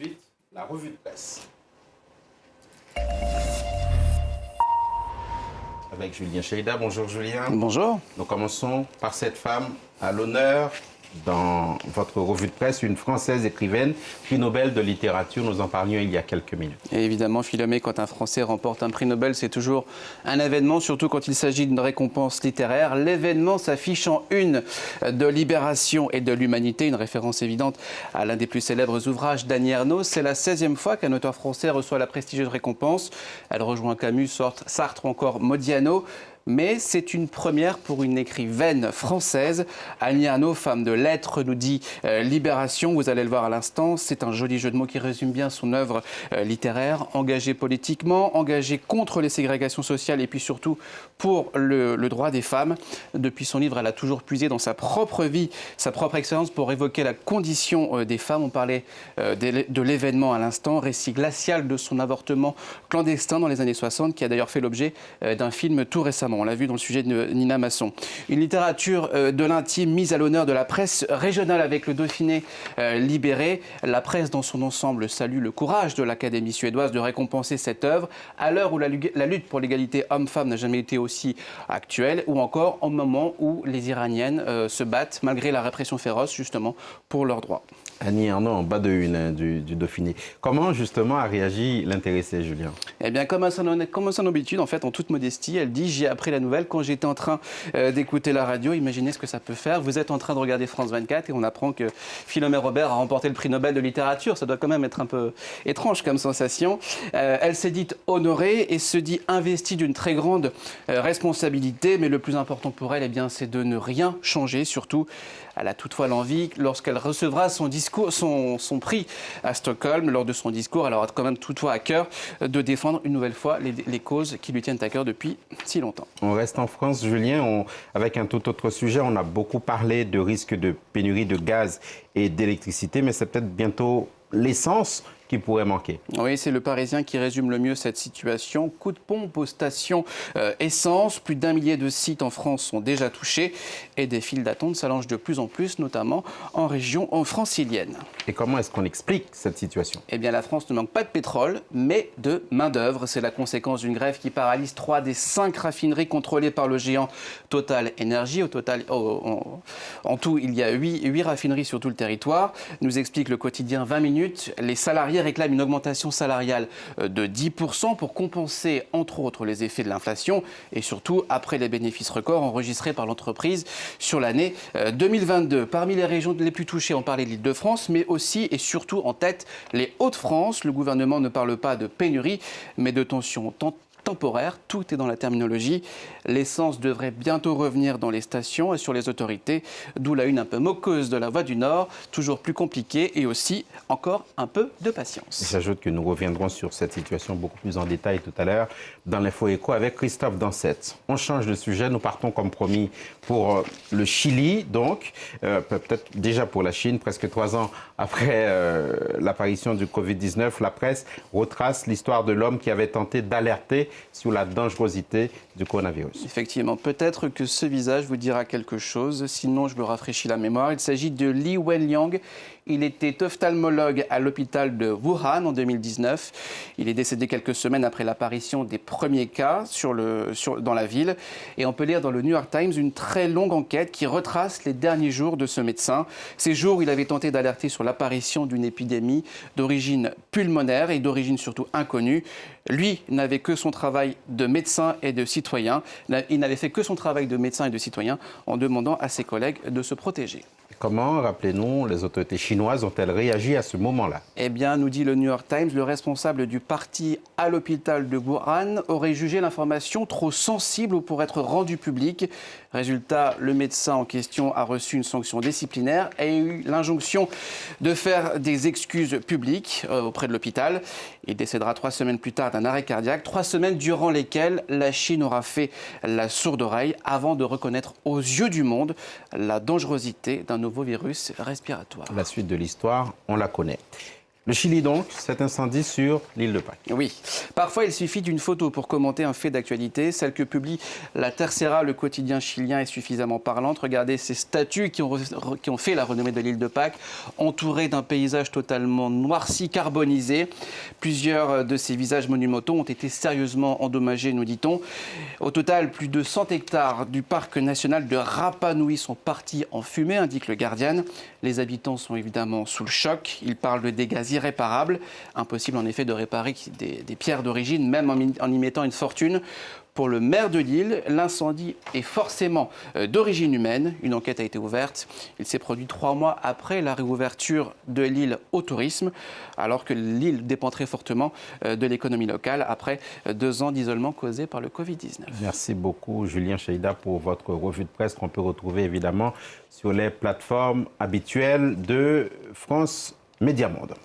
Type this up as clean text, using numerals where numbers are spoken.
suite, la revue de presse. Avec Julien Cheida. Bonjour Julien. Bonjour. Nous commençons par cette femme à l'honneur dans votre revue de presse, une Française écrivaine, prix Nobel de littérature. Nous en parlions il y a quelques minutes. Et évidemment, Philomé, quand un Français remporte un prix Nobel, c'est toujours un événement, surtout quand il s'agit d'une récompense littéraire. L'événement s'affiche en une de Libération et de l'Humanité, une référence évidente à l'un des plus célèbres ouvrages d'Annie Ernaux. C'est la 16e fois qu'un auteur français reçoit la prestigieuse récompense. Elle rejoint Camus, Sartre ou encore Modiano. Mais c'est une première pour une écrivaine française. Annie Ernaux, femme de lettres, nous dit Libération. Vous allez le voir à l'instant. C'est un joli jeu de mots qui résume bien son œuvre littéraire. Engagée politiquement, engagée contre les ségrégations sociales et puis surtout pour le droit des femmes. Depuis son livre, elle a toujours puisé dans sa propre vie, sa propre expérience pour évoquer la condition des femmes. On parlait de l'événement à l'instant, récit glacial de son avortement clandestin dans les années 60, qui a d'ailleurs fait l'objet d'un film tout récemment. On l'a vu dans le sujet de Nina Masson. Une littérature de l'intime mise à l'honneur de la presse régionale avec le Dauphiné libéré. La presse dans son ensemble salue le courage de l'Académie suédoise de récompenser cette œuvre à l'heure où la lutte pour l'égalité homme-femme n'a jamais été aussi actuelle, ou encore au moment où les Iraniennes se battent malgré la répression féroce justement pour leurs droits. Annie Ernaux en bas de une du Dauphiné. Comment justement a réagi l'intéressé, Julien? Eh bien, comme à son habitude, en fait, en toute modestie, elle dit « J'ai appris la nouvelle quand j'étais en train d'écouter la radio. Imaginez ce que ça peut faire. Vous êtes en train de regarder France 24 et on apprend que Philomé Robert a remporté le prix Nobel de littérature. Ça doit quand même être un peu étrange comme sensation. Elle s'est dite honorée et se dit investie d'une très grande responsabilité. Mais le plus important pour elle, eh bien, c'est de ne rien changer. Surtout, elle a toutefois l'envie, lorsqu'elle recevra son prix à Stockholm, lors de son discours, elle aura quand même toutefois à cœur de défendre une nouvelle fois les causes qui lui tiennent à cœur depuis si longtemps. On reste en France, Julien, avec un tout autre sujet. On a beaucoup parlé de risque de pénurie de gaz et d'électricité, mais c'est peut-être bientôt l'essence qui pourrait manquer. Oui, c'est le Parisien qui résume le mieux cette situation. Coup de pompe aux stations essence. Plus d'1 millier de sites en France sont déjà touchés et des files d'attente s'allongent de plus en plus, notamment en région francilienne. Et comment est-ce qu'on explique cette situation? Eh bien, la France ne manque pas de pétrole, mais de main-d'œuvre. C'est la conséquence d'une grève qui paralyse 3 des 5 raffineries contrôlées par le géant Total Énergie. En tout, il y a 8 raffineries sur tout le territoire. Nous explique le quotidien 20 minutes. Les salariés réclament une augmentation salariale de 10% pour compenser, entre autres, les effets de l'inflation et surtout après les bénéfices records enregistrés par l'entreprise sur l'année 2022. Parmi les régions les plus touchées, on parlait de l'Île-de-France, mais aussi et surtout en tête les Hauts-de-France. Le gouvernement ne parle pas de pénurie, mais de tensions temporaire, tout est dans la terminologie. L'essence devrait bientôt revenir dans les stations et sur les autorités, d'où la une un peu moqueuse de la Voix du Nord, toujours plus compliquée et aussi encore un peu de patience. J'ajoute que nous reviendrons sur cette situation beaucoup plus en détail tout à l'heure dans l'Info Éco avec Christophe Dansette. On change de sujet, nous partons comme promis pour le Chili, donc peut-être déjà pour la Chine, presque 3 ans après l'apparition du Covid-19, la presse retrace l'histoire de l'homme qui avait tenté d'alerter sur la dangerosité du coronavirus. Effectivement, peut-être que ce visage vous dira quelque chose, sinon je me rafraîchis la mémoire. Il s'agit de Li Wenliang. Il était ophtalmologue à l'hôpital de Wuhan en 2019. Il est décédé quelques semaines après l'apparition des premiers cas dans la ville. Et on peut lire dans le New York Times une très longue enquête qui retrace les derniers jours de ce médecin. Ces jours où il avait tenté d'alerter sur l'apparition d'une épidémie d'origine pulmonaire et d'origine surtout inconnue. Lui n'avait que son travail de médecin et de citoyen. Il n'avait fait que son travail de médecin et de citoyen en demandant à ses collègues de se protéger. Comment, rappelez-nous, les autorités chinoises ont-elles réagi à ce moment-là? Eh bien, nous dit le New York Times, le responsable du parti à l'hôpital de Wuhan aurait jugé l'information trop sensible pour être rendue publique. Résultat, le médecin en question a reçu une sanction disciplinaire et a eu l'injonction de faire des excuses publiques auprès de l'hôpital. Il décédera 3 semaines plus tard d'un arrêt cardiaque, 3 semaines durant lesquelles la Chine aura fait la sourde oreille avant de reconnaître aux yeux du monde la dangerosité d'un nouveau virus respiratoire. La suite de l'histoire, on la connaît. Le Chili donc, cet incendie sur l'île de Pâques. Oui, parfois il suffit d'une photo pour commenter un fait d'actualité. Celle que publie la Tercera, le quotidien chilien, est suffisamment parlante. Regardez ces statues qui ont fait la renommée de l'île de Pâques, entourées d'un paysage totalement noirci, carbonisé. Plusieurs de ces visages monumentaux ont été sérieusement endommagés, nous dit-on. Au total, plus de 100 hectares du parc national de Rapa Nui sont partis en fumée, indique le Guardian. Les habitants sont évidemment sous le choc. Ils parlent de dégâts irréparable. Impossible en effet de réparer des pierres d'origine, même en y mettant une fortune. Pour le maire de l'île, l'incendie est forcément d'origine humaine. Une enquête a été ouverte. Il s'est produit 3 mois après la réouverture de l'île au tourisme, alors que l'île dépend très fortement de l'économie locale après 2 ans d'isolement causé par le Covid-19. Merci beaucoup Julien Cheïda pour votre revue de presse qu'on peut retrouver évidemment sur les plateformes habituelles de France Média Monde.